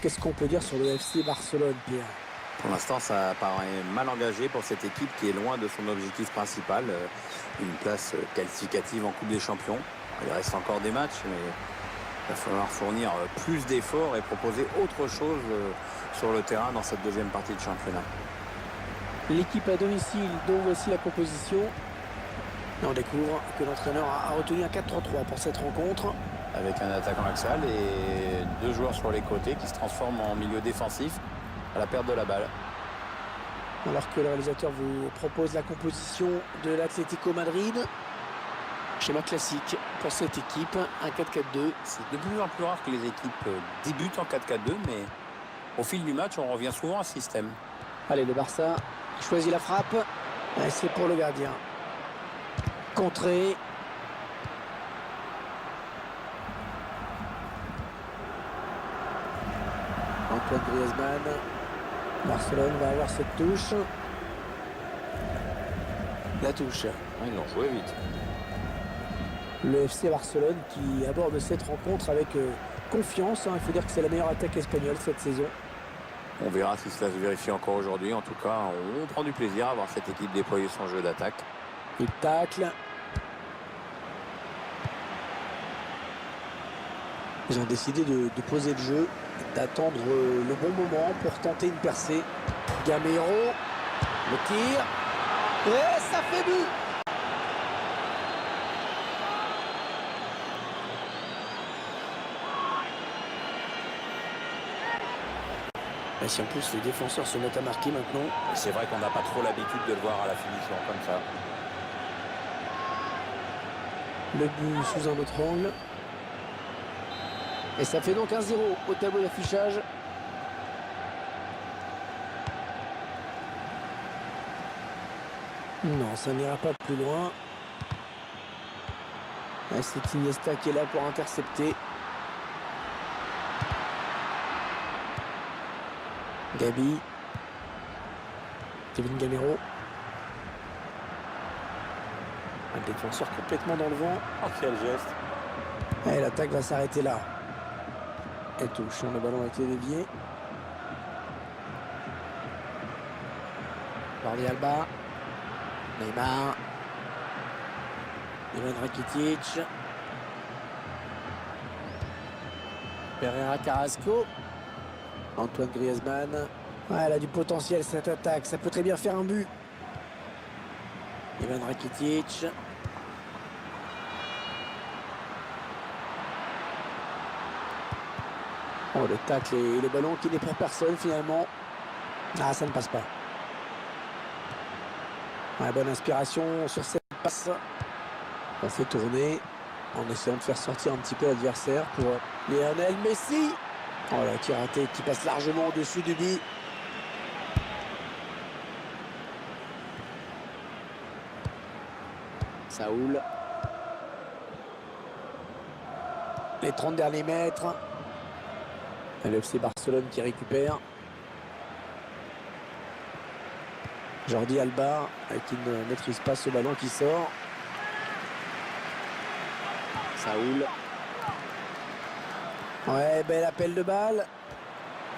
qu'est-ce qu'on peut dire sur le FC Barcelone, Pierre? Pour l'instant, ça paraît mal engagé pour cette équipe qui est loin de son objectif principal, une place qualificative en Coupe des Champions. Il reste encore des matchs, mais il va falloir fournir plus d'efforts et proposer autre chose sur le terrain dans cette deuxième partie de championnat. L'équipe à domicile, dont voici la composition. Et on découvre que l'entraîneur a retenu un 4-3-3 pour cette rencontre. Avec un attaquant axial et deux joueurs sur les côtés qui se transforment en milieu défensif à la perte de la balle. Alors que le réalisateur vous propose la composition de l'Atlético Madrid. Schéma classique pour cette équipe, un 4-4-2. C'est de plus en plus rare que les équipes débutent en 4-4-2, mais au fil du match, on revient souvent à ce système. Allez, le Barça choisit la frappe. Et c'est pour le gardien. Contré. Antoine Griezmann. Barcelone va avoir cette touche. La touche. Ils l'ont joué vite. Le FC Barcelone qui aborde cette rencontre avec confiance. Il faut dire que c'est la meilleure attaque espagnole cette saison. On verra si cela se vérifie encore aujourd'hui. En tout cas, on prend du plaisir à voir cette équipe déployer son jeu d'attaque. Il tacle. Ils ont décidé de poser le jeu, d'attendre le bon moment pour tenter une percée. Gamero, le tir. Et ça fait but! Et si en plus les défenseurs se mettent à marquer maintenant. C'est vrai qu'on n'a pas trop l'habitude de le voir à la finition comme ça. Le but sous un autre angle. Et ça fait donc 1-0 au tableau d'affichage. Non, ça n'ira pas plus loin. Et c'est Iniesta qui est là pour intercepter. Gabi. Kevin Gamero. Un défenseur complètement dans le vent. Oh, quel geste! Et l'attaque va s'arrêter là. Elle touche, le ballon a été dévié. Jordi Alba. Neymar. Ivan Rakitic. Pereira Carrasco. Antoine Griezmann. Ouais, elle a du potentiel cette attaque. Ça peut très bien faire un but. Ivan Rakitic. Oh, le tacle et le ballon qui n'est pour personne finalement. Ah, ça ne passe pas. Ouais, bonne inspiration sur cette passe. On fait tourner en essayant de faire sortir un petit peu l'adversaire pour Lionel Messi. Oh là, qui raté, qui passe largement au-dessus du but. Saoul. Les 30 derniers mètres. Le FC Barcelone qui récupère. Jordi Alba qui ne maîtrise pas ce ballon qui sort. Saoul. Ouais, bel appel de balle.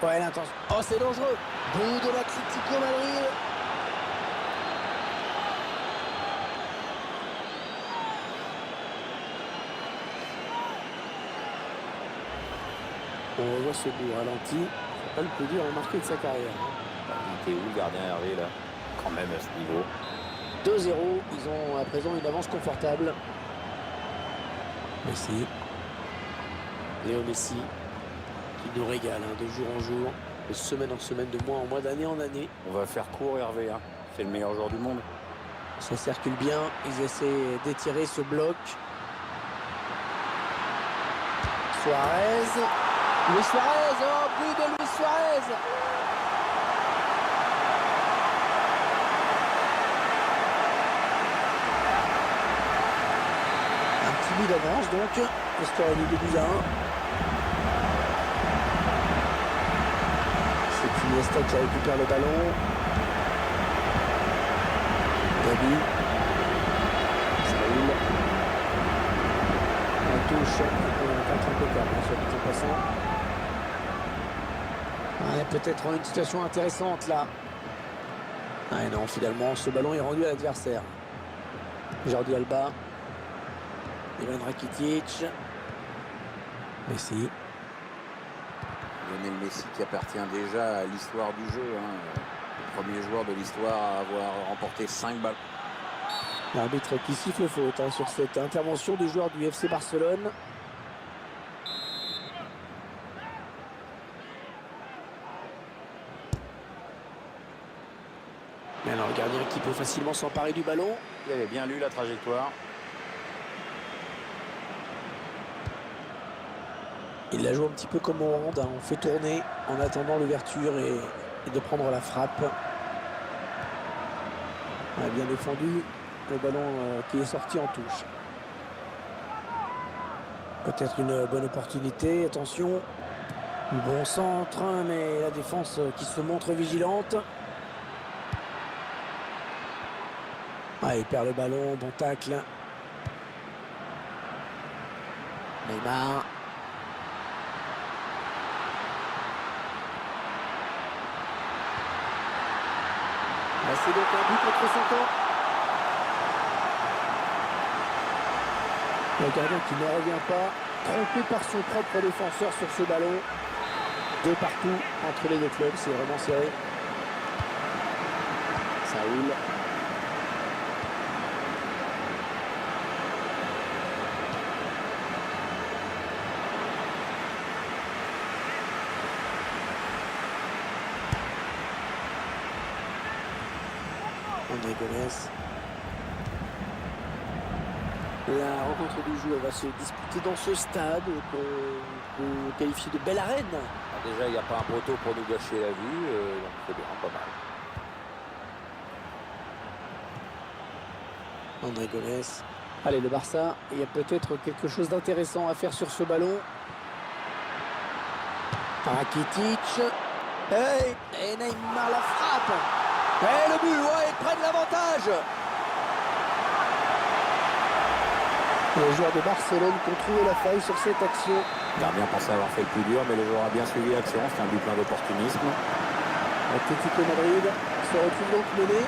Ouais, l'intention. Oh, c'est dangereux. But de l'Atlético Madrid. On revoit ce but ralenti. C'est pas le plus dur à marquer de sa carrière. Il était où le gardien Hervé là? Quand même à ce niveau. 2-0. Ils ont à présent une avance confortable. Messi. Léo Messi. Qui nous régale de jour en jour. De semaine en semaine, de mois en mois, d'année en année. On va faire court Hervé. Hein. C'est le meilleur joueur du monde. Ça circule bien. Ils essaient d'étirer ce bloc. Suarez. Luis Suarez, oh, but de Luis Suarez. Un petit but d'avance donc. Le score est de 2-1. C'est Iniesta qui récupère le ballon. Gabi. Saoul. La touche contre impeccable, soit dit en passant. Ouais, peut-être une situation intéressante là. Ah non, finalement, ce ballon est rendu à l'adversaire. Jordi Alba. Ivan Rakitic. Messi. Lionel Messi qui appartient déjà à l'histoire du jeu. Le premier joueur de l'histoire à avoir remporté 5 ballons. L'arbitre qui siffle faute sur cette intervention du joueur du FC Barcelone. Mais alors, le gardien qui peut facilement s'emparer du ballon. Il avait bien lu la trajectoire. Il la joue un petit peu comme au hand. On fait tourner en attendant l'ouverture et de prendre la frappe. On a bien défendu. Le ballon qui est sorti en touche. Peut-être une bonne opportunité. Attention. Bon centre, mais la défense qui se montre vigilante. Ah, il perd le ballon. Bon tacle. Neymar. C'est donc un but contre son camp. Le gardien qui ne revient pas, trompé par son propre défenseur sur ce ballon. De partout entre les deux clubs, c'est vraiment serré. Ça roule. André Gomes. La rencontre du jour va se disputer dans ce stade qu'on peut qualifier de belle arène. Déjà, il n'y a pas un poteau pour nous gâcher la vue, donc c'est bien, pas mal. André Gomes. Allez, le Barça, il y a peut-être quelque chose d'intéressant à faire sur ce ballon. Rakitic. Hey, et Neymar la frappe. Et le but, ouais, ils prennent l'avantage. Les joueurs de Barcelone qui ont trouvé la faille sur cette action. Le gardien pensait avoir fait le plus dur, mais le joueur a bien suivi l'action. C'est un but plein d'opportunisme. Atlético Madrid se retrouve donc mené.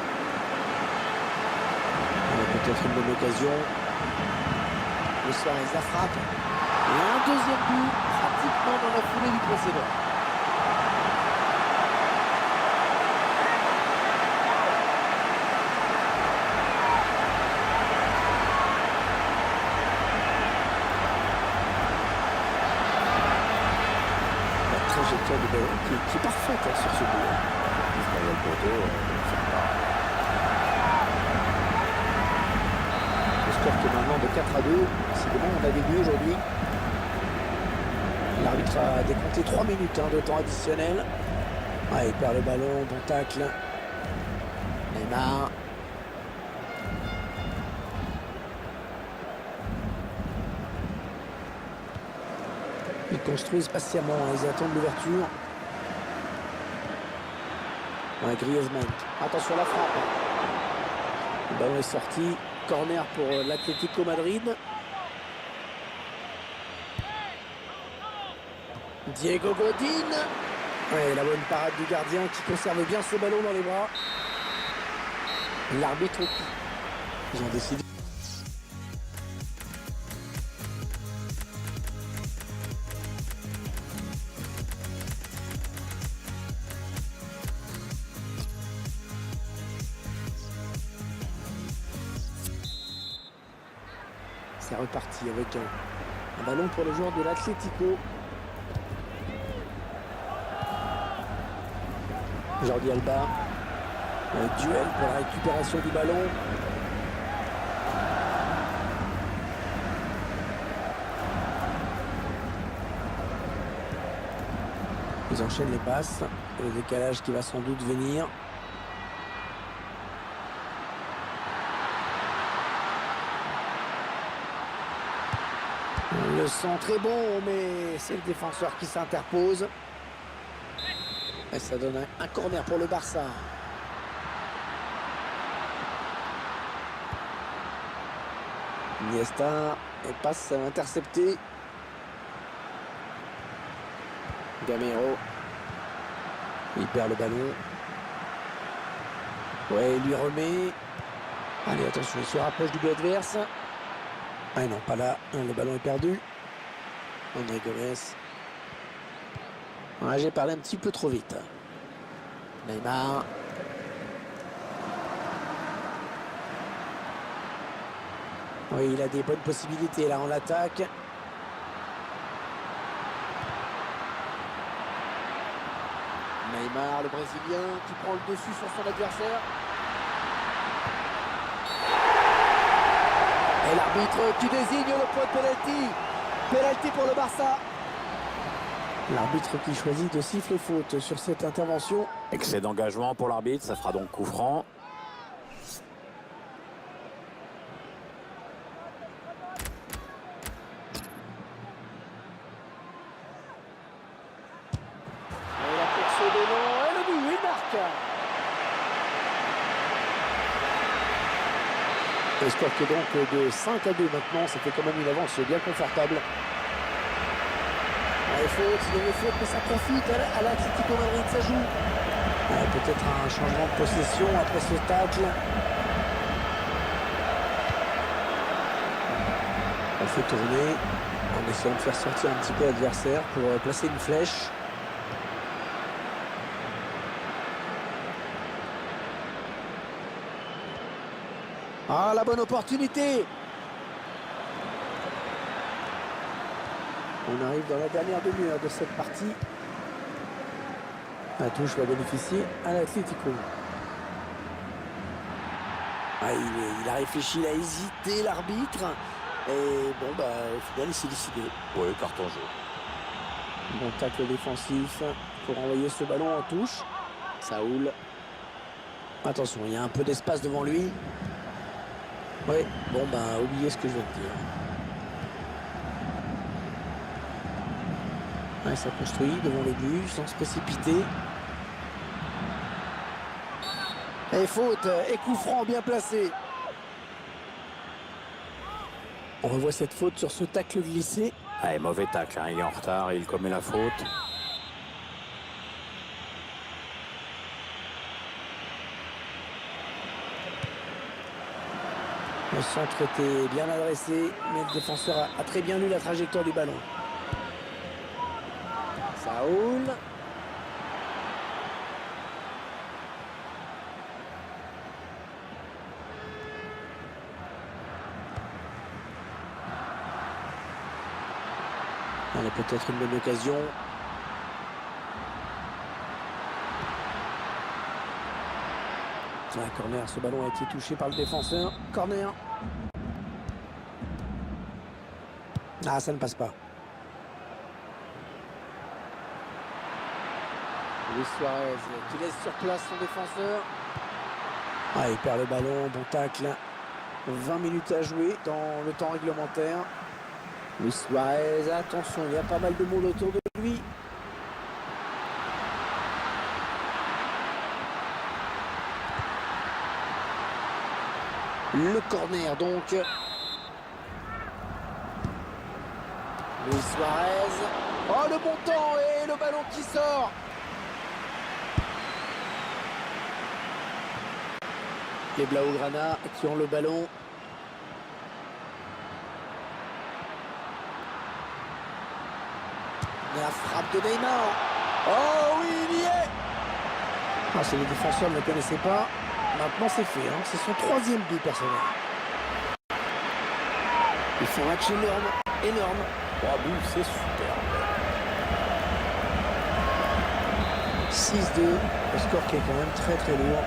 Peut-être une bonne occasion. Le Suarez la frappe. Et un deuxième but, pratiquement dans la foulée du précédent. Trajectoire de ballon qui est parfaite sur ce but. Le score qui est maintenant de 4-2. C'est bon, on avait vu aujourd'hui. L'arbitre a décompté 3 minutes de temps additionnel. Ah, il perd le ballon, bon tacle. Neymar. Ils construisent patiemment, ils attendent l'ouverture. Ouais, Griezmann. Attention à la frappe. Le ballon est sorti. Corner pour l'Atlético Madrid. Diego Godin. Ouais, la bonne parade du gardien qui conserve bien ce ballon dans les bras. L'arbitre, ils ont décidé. C'est reparti avec un ballon pour le joueur de l'Atlético. Jordi Alba. Un duel pour la récupération du ballon. Ils enchaînent les passes. Le décalage qui va sans doute venir. Le centre est bon, mais c'est le défenseur qui s'interpose. Et ça donne un corner pour le Barça. Iniesta, et passe interceptée. Gamero. Il perd le ballon. Ouais, il lui remet. Allez, attention, il se rapproche du but adverse. Ah non, pas là. Le ballon est perdu. André Gomes. Ouais, j'ai parlé un petit peu trop vite. Neymar. Oui, il a des bonnes possibilités là en attaque. Neymar, le Brésilien, qui prend le dessus sur son adversaire. Et l'arbitre qui désigne le point de pénalty. Pénalty pour le Barça. L'arbitre qui choisit de siffler faute sur cette intervention. Excès d'engagement pour l'arbitre, ça fera donc coup franc. Et la course au ballon, et le but, il marque. Le score qui est donc de 5-2 maintenant, ça fait quand même une avance bien confortable. Il y a une faute, mais ça profite à l'Atlético Madrid, ça joue. Peut-être un changement de possession après ce tacle. On fait tourner en essayant de faire sortir un petit peu l'adversaire pour placer une flèche. Ah, la bonne opportunité! On arrive dans la dernière demi-heure de cette partie. La touche va bénéficier à l'Atlético. Ah, il a réfléchi, il a hésité, l'arbitre. Et bon, bah, au final, il s'est décidé. Oui, carton jaune. Bon tacle défensif pour envoyer ce ballon en touche. Saoul. Attention, il y a un peu d'espace devant lui. Oui, bon, bah, oubliez ce que je viens de dire. Ouais, ça construit devant les buts sans se précipiter. Et faute, et coup franc bien placé. On revoit cette faute sur ce tacle glissé. Allez, mauvais tacle, hein. Il est en retard, il commet la faute. Le centre était bien adressé, mais le défenseur a très bien lu la trajectoire du ballon. Saoul. Elle a peut-être une bonne occasion. Un corner, ce ballon a été touché par le défenseur. Corner. Ah, ça ne passe pas. Luis Suarez qui laisse sur place son défenseur. Ah, il perd le ballon, bon tacle. 20 minutes à jouer dans le temps réglementaire. Luis Suarez, attention, il y a pas mal de monde autour de lui. Le corner donc. Luis Suarez. Oh, le bon temps et le ballon qui sort. Les Blaugrana qui ont le ballon. La frappe de Neymar. Oh oui, il y est. Ah, c'est les défenseurs ne le connaissaient pas. Maintenant, c'est fait. Hein. C'est son 3e but personnel. Il fait un match énorme. Énorme. 3 buts, c'est superbe. 6-2. Le score qui est quand même très très lourd.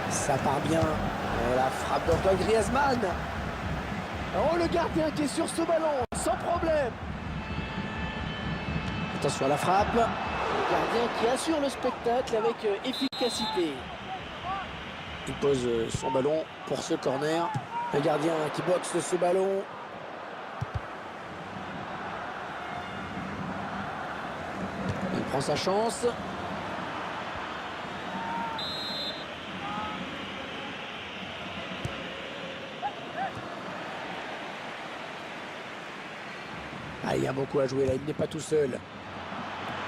Ça part bien. Et la frappe d'Antoine Griezmann. Oh, le gardien qui est sur ce ballon, sans problème. Attention à la frappe. Le gardien qui assure le spectacle avec efficacité. Il pose son ballon pour ce corner. Le gardien qui boxe ce ballon. Il prend sa chance. Ah, il y a beaucoup à jouer là, il n'est pas tout seul.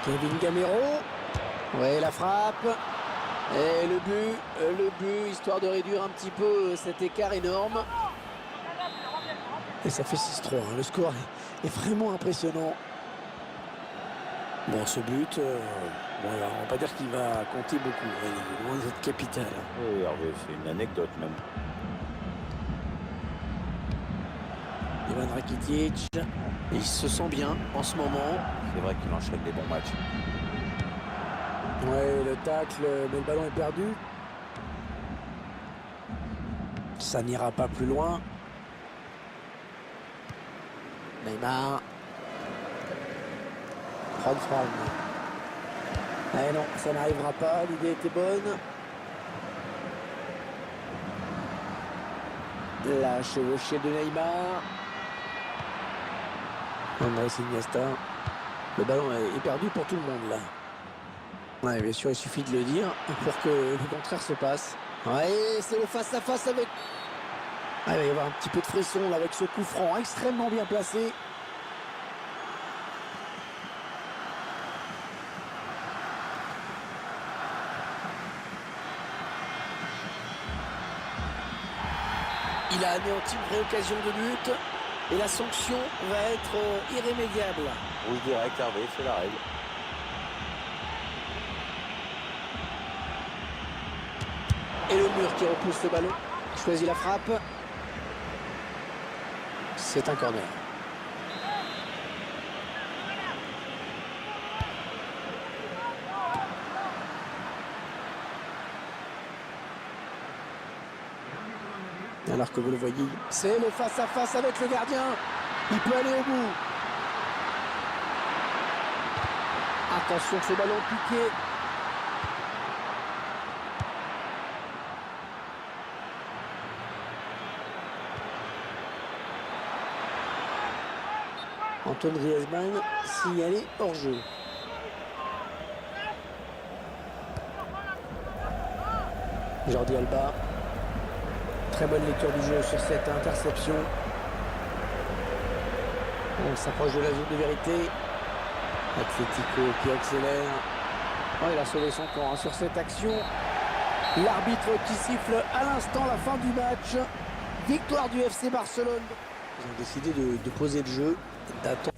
Kevin Gamero. Ouais, la frappe. Et le but, histoire de réduire un petit peu cet écart énorme. Et ça fait 6-3, hein. Le score est vraiment impressionnant. Bon, ce but, bon, on va pas dire qu'il va compter beaucoup. Il est loin d'être capital. Oui, Hervé, c'est une anecdote même. Ivan Rakitic, il se sent bien en ce moment. C'est vrai qu'il enchaîne des bons matchs. Ouais, le tacle, mais le ballon est perdu. Ça n'ira pas plus loin. Neymar. Fran. Eh non, ça n'arrivera pas. L'idée était bonne. La chevauchée de Neymar. Andrés Iniesta. Le ballon est perdu pour tout le monde là. Ouais, bien sûr, il suffit de le dire pour que le contraire se passe. Ouais, c'est le face-à-face avec... Ah, il va y avoir un petit peu de frisson là avec ce coup franc extrêmement bien placé. Il a anéanti une vraie occasion de but et la sanction va être irrémédiable. Rouge direct, Hervé, c'est la règle. Et le mur qui repousse le ballon. Choisit la frappe. C'est un corner. Alors que vous le voyez, c'est le face-à-face avec le gardien. Il peut aller au bout. Attention, ce ballon piqué. Antoine Griezmann signalé hors jeu. Jordi Alba. Très bonne lecture du jeu sur cette interception. On s'approche de la zone de vérité. Atlético qui accélère. Oh, il a sauvé son camp sur cette action. L'arbitre qui siffle à l'instant la fin du match. Victoire du FC Barcelone. Ils ont décidé de poser le jeu, d'attendre.